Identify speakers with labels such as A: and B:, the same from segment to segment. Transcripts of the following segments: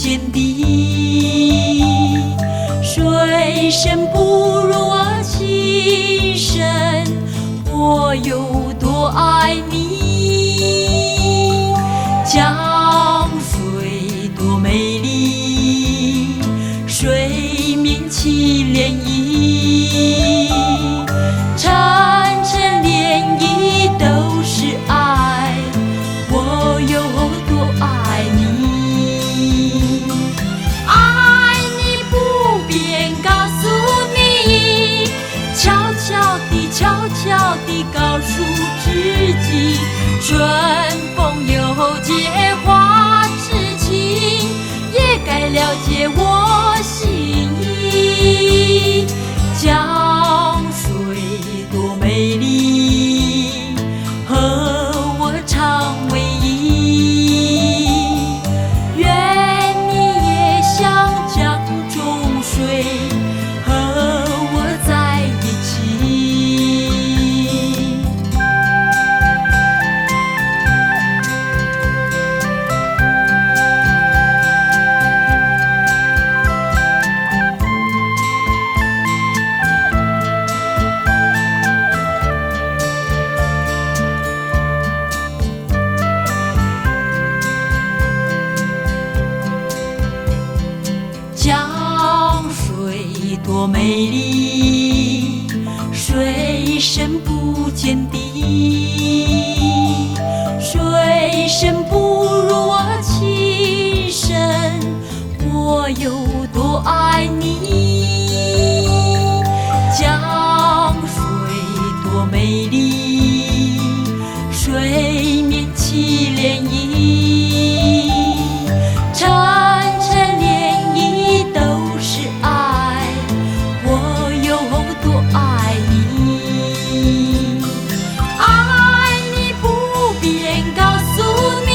A: 见底。水深不如我情深，我有多爱你。江水多美丽，水面起涟漪，层层涟漪都是爱，我有多爱你。爱你不便告诉你，悄悄地悄悄地告诉自己，春风又结花痴情，也该了解我心意。江水多美丽，和我常为依。愿你也像江中水，和我在一起。江水多美丽，水深不见底。水深不如我情深，我有多爱你。江水多美丽，水面起涟漪，层层涟漪都是爱，我有多爱你。爱你不便告诉你，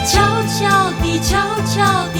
A: 悄悄地悄悄地